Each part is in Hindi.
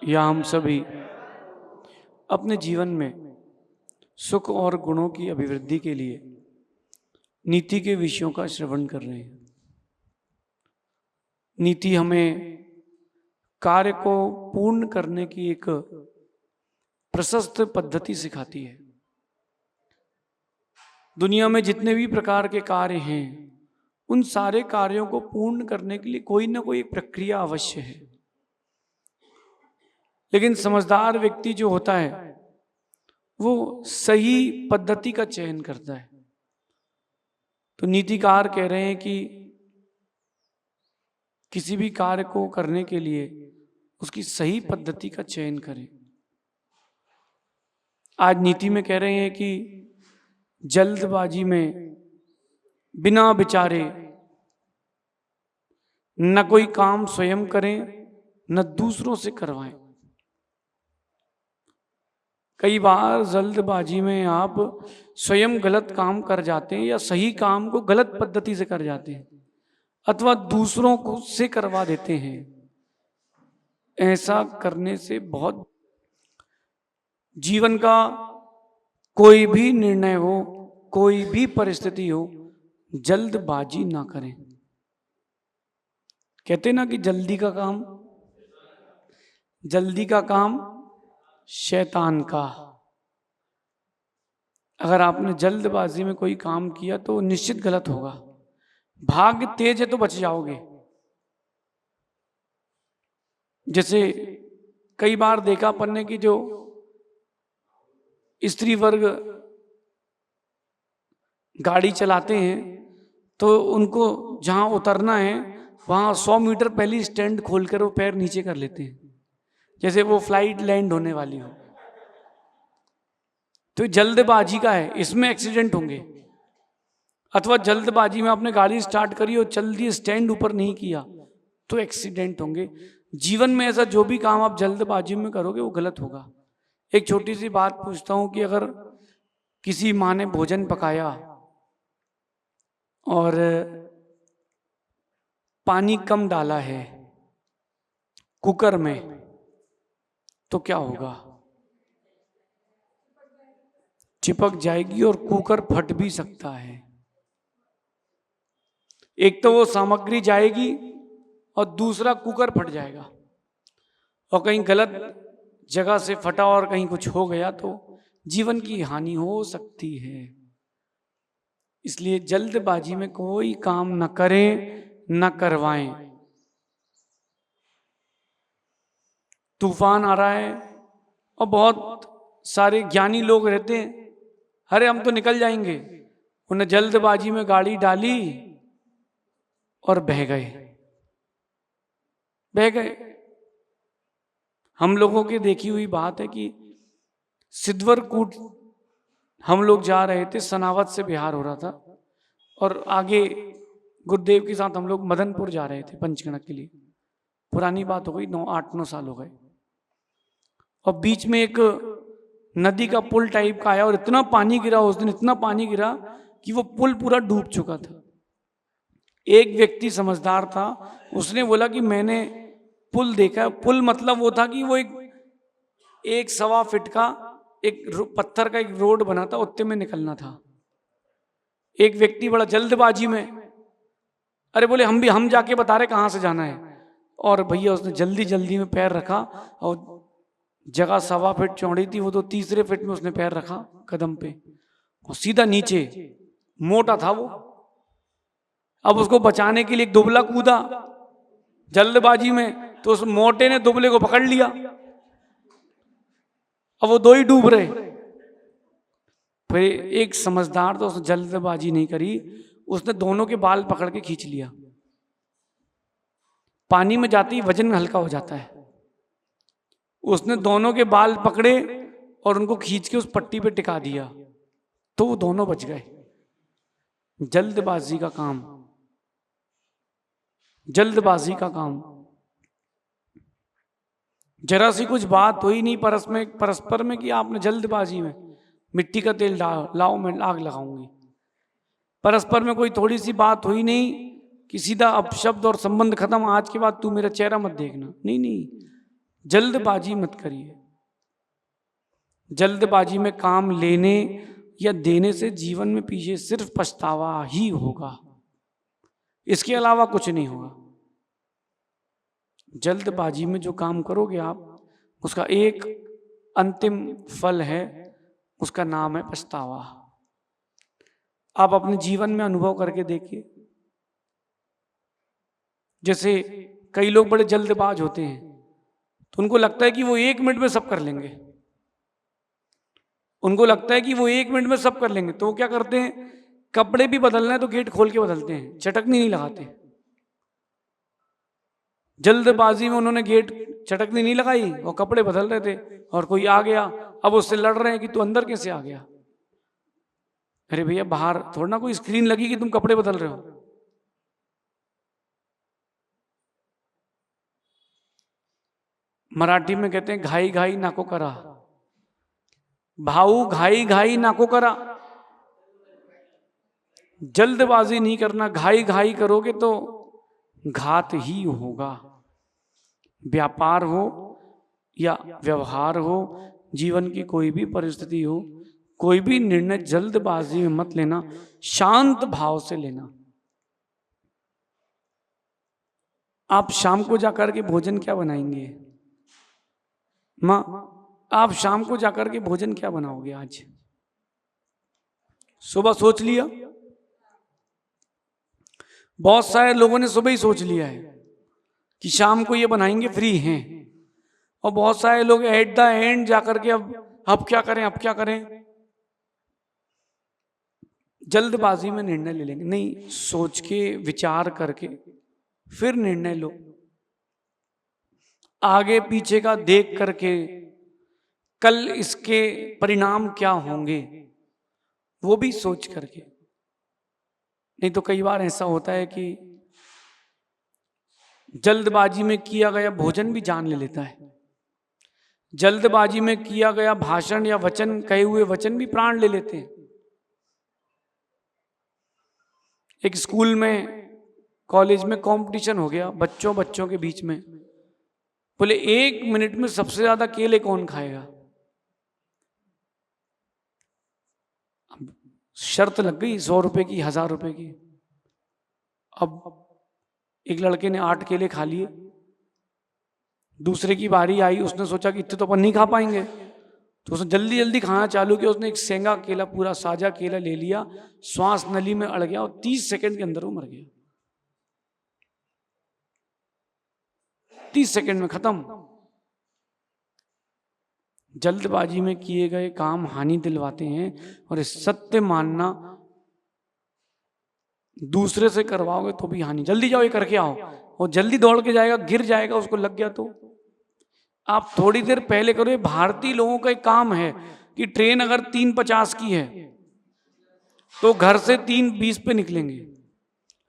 या हम सभी अपने जीवन में सुख और गुणों की अभिवृद्धि के लिए नीति के विषयों का श्रवण कर रहे हैं। नीति हमें कार्य को पूर्ण करने की एक प्रशस्त पद्धति सिखाती है। दुनिया में जितने भी प्रकार के कार्य हैं, उन सारे कार्यों को पूर्ण करने के लिए कोई ना कोई एक प्रक्रिया अवश्य है। लेकिन समझदार व्यक्ति जो होता है वो सही पद्धति का चयन करता है। तो नीतिकार कह रहे हैं कि किसी भी कार्य को करने के लिए उसकी सही पद्धति का चयन करें। आज नीति में कह रहे हैं कि जल्दबाजी में बिना विचारे न कोई काम स्वयं करें न दूसरों से करवाएं। कई बार जल्दबाजी में आप स्वयं गलत काम कर जाते हैं या सही काम को गलत पद्धति से कर जाते हैं अथवा दूसरों को से करवा देते हैं। ऐसा करने से बहुत जीवन का कोई भी निर्णय हो, कोई भी परिस्थिति हो, जल्दबाजी ना करें। कहते ना कि जल्दी का काम शैतान का। अगर आपने जल्दबाजी में कोई काम किया तो निश्चित गलत होगा। भाग्य तेज है तो बच जाओगे। जैसे कई बार देखा अपन ने कि जो स्त्री वर्ग गाड़ी चलाते हैं तो उनको जहां उतरना है वहां 100 मीटर पहले स्टैंड खोलकर वो पैर नीचे कर लेते हैं, जैसे वो फ्लाइट लैंड होने वाली हो। तो जल्दबाजी का है, इसमें एक्सीडेंट होंगे। अथवा जल्दबाजी में आपने गाड़ी स्टार्ट करी और जल्दी स्टैंड ऊपर नहीं किया तो एक्सीडेंट होंगे। जीवन में ऐसा जो भी काम आप जल्दबाजी में करोगे वो गलत होगा। एक छोटी सी बात पूछता हूं कि अगर किसी माँ ने भोजन पकाया और पानी कम डाला है कुकर में तो क्या होगा? चिपक जाएगी और कुकर फट भी सकता है। एक तो वो सामग्री जाएगी और दूसरा कुकर फट जाएगा। और कहीं गलत जगह से फटा और कहीं कुछ हो गया तो जीवन की हानि हो सकती है। इसलिए जल्दबाजी में कोई काम न करें न करवाएं। तूफान आ रहा है और बहुत सारे ज्ञानी लोग रहते हैं, अरे हम तो निकल जाएंगे। उन्हें जल्दबाजी में गाड़ी डाली और बह गए। हम लोगों की देखी हुई बात है कि सिद्धवरकूट हम लोग जा रहे थे, सनावत से बिहार हो रहा था और आगे गुरुदेव के साथ हम लोग मदनपुर जा रहे थे पंचगढ़ के लिए। पुरानी बात हो गई, 8-9 साल हो गए। और बीच में एक नदी का पुल टाइप का आया और इतना पानी गिरा उस दिन, इतना पानी गिरा कि वो पुल पूरा डूब चुका था। एक व्यक्ति समझदार था, उसने बोला कि मैंने पुल देखा। पुल मतलब वो था कि वो एक 1.25 फीट का एक पत्थर का एक रोड बना था, उत्ते में निकलना था। एक व्यक्ति बड़ा जल्दबाजी में, अरे बोले हम जाके बता रहे कहां से जाना है। और भैया उसने जल्दी में पैर रखा और जगह 1.25 फीट चौड़ी थी, वो तो 3 फीट में उसने पैर रखा कदम पे और सीधा नीचे। मोटा था वो। अब उसको बचाने के लिए एक दुबला कूदा जल्दबाजी में, तो उस मोटे ने दुबले को पकड़ लिया। अब वो दो ही डूब रहे। फिर एक समझदार तो उसने जल्दबाजी नहीं करी, उसने दोनों के बाल पकड़ के खींच लिया। पानी में जाते ही वजन हल्का हो जाता है। उसने दोनों के बाल पकड़े और उनको खींच के उस पट्टी पे टिका दिया तो वो दोनों बच गए। जल्दबाजी का काम। जरा सी कुछ बात हुई नहीं परस्पर में कि आपने जल्दबाजी में मिट्टी का तेल लाओ मैं आग लगाऊंगी। परस्पर में कोई थोड़ी सी बात हुई नहीं कि सीधा अपशब्द और संबंध खत्म, आज के बाद तू मेरा चेहरा मत देखना। नहीं, जल्दबाजी मत करिए। जल्दबाजी में काम लेने या देने से जीवन में पीछे सिर्फ पछतावा ही होगा, इसके अलावा कुछ नहीं होगा। जल्दबाजी में जो काम करोगे आप, उसका एक अंतिम फल है, उसका नाम है पछतावा। आप अपने जीवन में अनुभव करके देखिए। जैसे कई लोग बड़े जल्दबाज होते हैं, तो उनको लगता है कि वो 1 मिनट में सब कर लेंगे। उनको लगता है कि वो 1 मिनट में सब कर लेंगे, तो वो क्या करते हैं, कपड़े भी बदलना है तो गेट खोल के बदलते हैं, चटकनी नहीं लगाते। जल्दबाजी में उन्होंने गेट चटकनी नहीं लगाई, वो कपड़े बदल रहे थे और कोई आ गया, अब उससे लड़ रहे हैं कि तू अंदर कैसे आ गया। अरे भैया, बाहर थोड़ा ना कोई स्क्रीन लगी कि तुम कपड़े बदल रहे हो। मराठी में कहते हैं घाई घाई नाको करा, भाऊ घाई घाई नाको करा। जल्दबाजी नहीं करना, घाई घाई करोगे तो घात ही होगा। व्यापार हो या व्यवहार हो, जीवन की कोई भी परिस्थिति हो, कोई भी निर्णय जल्दबाजी में मत लेना, शांत भाव से लेना। आप शाम को जाकर के भोजन क्या बनाएंगे? माँ, आप शाम को जाकर के भोजन क्या बनाओगे आज? सुबह सोच लिया? बहुत सारे लोगों ने सुबह ही सोच लिया है कि शाम को ये बनाएंगे, फ्री हैं। और बहुत सारे लोग एट द एंड जाकर के अब क्या करें, अब क्या करें, जल्दबाजी में निर्णय ले लेंगे। नहीं, सोच के विचार करके फिर निर्णय लो, आगे पीछे का देख करके, कल इसके परिणाम क्या होंगे वो भी सोच करके। नहीं तो कई बार ऐसा होता है कि जल्दबाजी में किया गया भोजन भी जान ले लेता है, जल्दबाजी में किया गया भाषण या वचन, कहे हुए वचन भी प्राण ले लेते हैं। एक स्कूल में, कॉलेज में कंपटीशन हो गया बच्चों के बीच में। बोले 1 मिनट में सबसे ज्यादा केले कौन खाएगा? शर्त लग गई 100 रुपए की, 1000 रुपए की। अब एक लड़के ने 8 केले खा लिए, दूसरे की बारी आई, उसने सोचा कि इतने तो अपन नहीं खा पाएंगे, तो उसने जल्दी जल्दी खाना चालू किया। उसने एक सेंगा केला, पूरा साजा केला ले लिया, श्वास नली में अड़ गया और 30 सेकंड के अंदर वो मर गया। 30 सेकंड में खत्म। जल्दबाजी में किए गए काम हानि दिलवाते हैं, और इस सत्य मानना, दूसरे से करवाओगे तो भी हानि। जल्दी जाओ, ये करके आओ, और जल्दी दौड़ के जाएगा, गिर जाएगा, उसको लग गया तो। आप थोड़ी देर पहले करो। ये भारतीय लोगों का एक काम है कि ट्रेन अगर 3:50 की है तो घर से 3:20 पे निकलेंगे,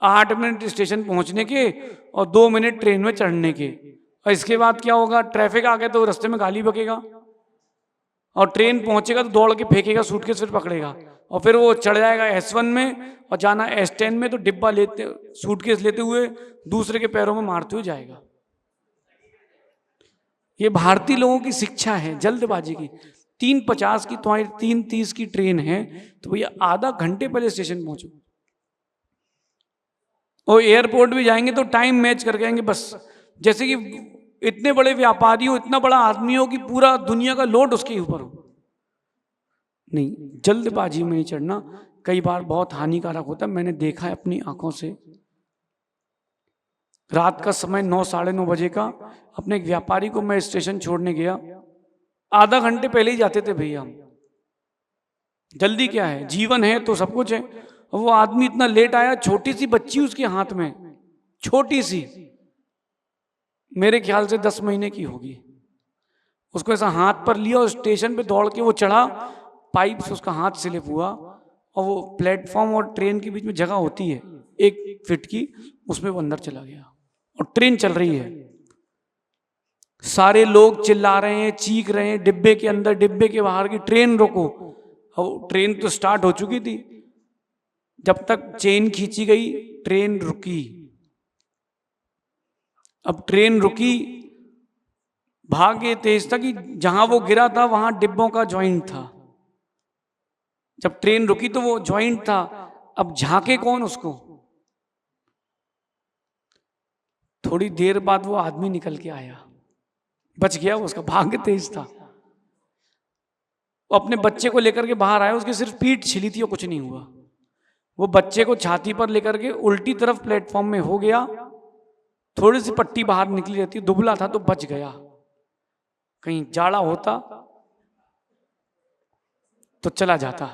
8 मिनट स्टेशन पहुंचने के और 2 मिनट ट्रेन में चढ़ने के। और इसके बाद क्या होगा, ट्रैफिक आ गया तो रास्ते में गाली बकेगा, और ट्रेन पहुंचेगा तो दौड़ के फेंकेगा, सूटकेस फिर पकड़ेगा, और फिर वो चढ़ जाएगा S1 में और जाना S10 में, तो डिब्बा लेते, सूटकेस लेते हुए दूसरे के पैरों में मारते हुए जाएगा। ये भारतीय लोगों की शिक्षा है जल्दबाजी की। 3:50 की तुम्हारी 3:30 की ट्रेन है, तो भैया आधा घंटे पहले स्टेशन पहुंचो। और एयरपोर्ट भी जाएंगे तो टाइम मैच करके आएंगे, बस जैसे कि इतने बड़े व्यापारी हो, इतना बड़ा आदमी हो कि पूरा दुनिया का लोड उसके ऊपर हो। नहीं, जल्दबाजी में नहीं चढ़ना, कई बार बहुत हानिकारक होता है। मैंने देखा है अपनी आंखों से। रात का समय 9, 9:30 बजे का, अपने एक व्यापारी को मैं स्टेशन छोड़ने गया, आधा घंटे पहले ही जाते थे भैया हम। जल्दी क्या है, जीवन है तो सब कुछ है। वो आदमी इतना लेट आया, छोटी सी बच्ची उसके हाथ में, छोटी सी, मेरे ख्याल से 10 महीने की होगी। उसको ऐसा हाथ पर लिया और स्टेशन पे दौड़ के वो चढ़ा, पाइप से उसका हाथ स्लिप हुआ, और वो प्लेटफॉर्म और ट्रेन के बीच में जगह होती है 1 फीट की, उसमें वो अंदर चला गया। और ट्रेन चल रही है, सारे लोग चिल्ला रहे हैं, चीख रहे हैं, डिब्बे के अंदर, डिब्बे के बाहर की ट्रेन रोको। और ट्रेन तो स्टार्ट हो चुकी थी, जब तक चेन खींची गई ट्रेन रुकी। अब ट्रेन रुकी, भाग्य तेज था कि जहां वो गिरा था वहां डिब्बों का जॉइंट था। जब ट्रेन रुकी तो वो जॉइंट था, अब झांके कौन उसको। थोड़ी देर बाद वो आदमी निकल के आया, बच गया, वो उसका भाग्य तेज था। वो अपने बच्चे को लेकर के बाहर आया, उसकी सिर्फ पीठ छिली थी और कुछ नहीं हुआ। वो बच्चे को छाती पर लेकर के उल्टी तरफ प्लेटफॉर्म में हो गया, थोड़ी सी पट्टी बाहर निकली रहती, दुबला था तो बच गया। कहीं जाड़ा होता तो चला जाता।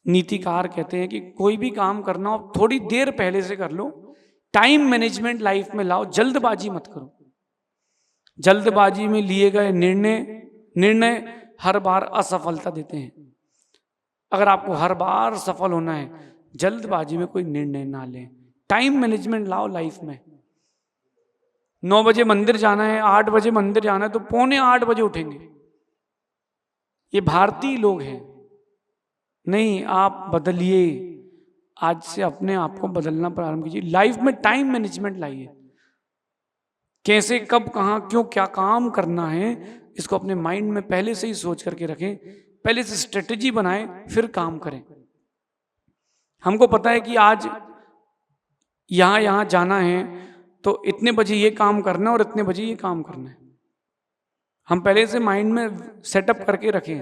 नीतिकार कहते हैं कि कोई भी काम करना हो थोड़ी देर पहले से कर लो, टाइम मैनेजमेंट लाइफ में लाओ, जल्दबाजी मत करो। जल्दबाजी में लिए गए निर्णय हर बार असफलता देते हैं। अगर आपको हर बार सफल होना है, जल्दबाजी में कोई निर्णय ना लें, टाइम मैनेजमेंट लाओ लाइफ में। 9 बजे मंदिर जाना है, 8 बजे मंदिर जाना है तो 7:45 बजे उठेंगे। ये भारतीय लोग हैं। नहीं, आप बदलिए, आज से अपने आप को बदलना प्रारंभ कीजिए। लाइफ में टाइम मैनेजमेंट लाइए। कैसे, कब, कहां, क्यों, क्या काम करना है, इसको अपने माइंड में पहले से ही सोच करके रखें। पहले से स्ट्रेटेजी बनाएं, फिर काम करें। हमको पता है कि आज यहां यहां जाना है तो इतने बजे ये काम करना है और इतने बजे ये काम करना है। हम पहले से माइंड में सेटअप करके रखें।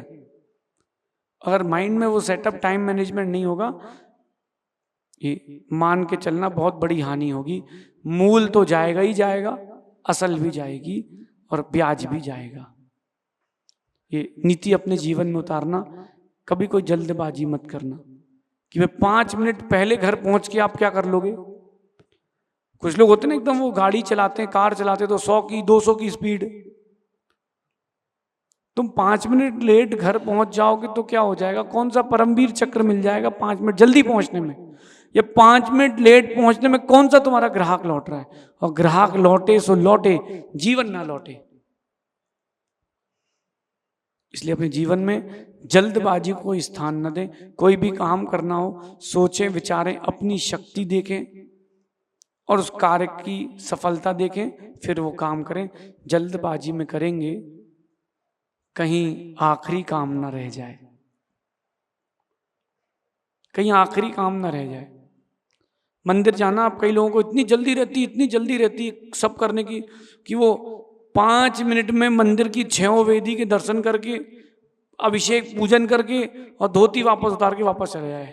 अगर माइंड में वो सेटअप, टाइम मैनेजमेंट नहीं होगा, ये मान के चलना बहुत बड़ी हानि होगी। मूल तो जाएगा ही जाएगा, असल भी जाएगी और ब्याज भी जाएगा। ये नीति अपने जीवन में उतारना। कभी कोई जल्दबाजी मत करना कि मैं 5 मिनट पहले घर पहुंच के आप क्या कर लोगे। कुछ लोग होते ना एकदम, वो गाड़ी चलाते हैं, कार चलाते हैं तो 100 की 200 की स्पीड। तुम 5 मिनट लेट घर पहुंच जाओगे तो क्या हो जाएगा, कौन सा परमवीर चक्र मिल जाएगा 5 मिनट जल्दी पहुंचने में। या 5 मिनट लेट पहुंचने में कौन सा तुम्हारा ग्राहक लौट रहा है। और ग्राहक लौटे सो लौटे, जीवन ना लौटे। इसलिए अपने जीवन में जल्दबाजी को स्थान न दें। कोई भी काम करना हो, सोचें, विचारें, अपनी शक्ति देखें और उस कार्य की सफलता देखें, फिर वो काम करें। जल्दबाजी में करेंगे कहीं आखिरी काम ना रह जाए, कहीं आखिरी काम ना रह जाए। मंदिर जाना, आप कई लोगों को इतनी जल्दी रहती सब करने की कि वो 5 मिनट में मंदिर की 6 वेदी के दर्शन करके, अभिषेक पूजन करके और धोती वापस उतार के वापस चले जाए।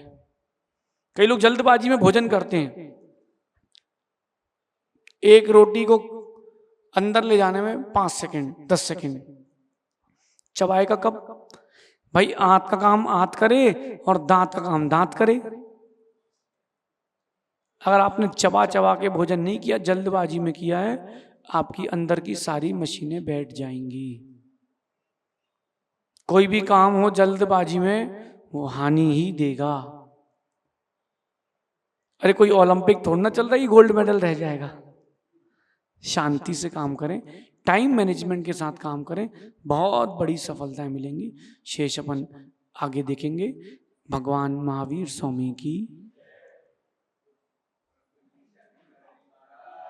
कई लोग जल्दबाजी में भोजन करते हैं, एक रोटी को अंदर ले जाने में 5 सेकंड 10 सेकंड, चबाए का कब। भाई आंत का काम आंत करे और दांत का काम दांत करे। अगर आपने चबा चबा के भोजन नहीं किया, जल्दबाजी में किया है, आपकी अंदर की सारी मशीनें बैठ जाएंगी। कोई भी काम हो जल्दबाजी में, वो हानि ही देगा। अरे कोई ओलंपिक थोड़ा ना चल रहा है गोल्ड मेडल रह जाएगा। शांति से काम करें, टाइम मैनेजमेंट के साथ काम करें, बहुत बड़ी सफलताएं मिलेंगी। शेष अपन आगे देखेंगे। भगवान महावीर स्वामी की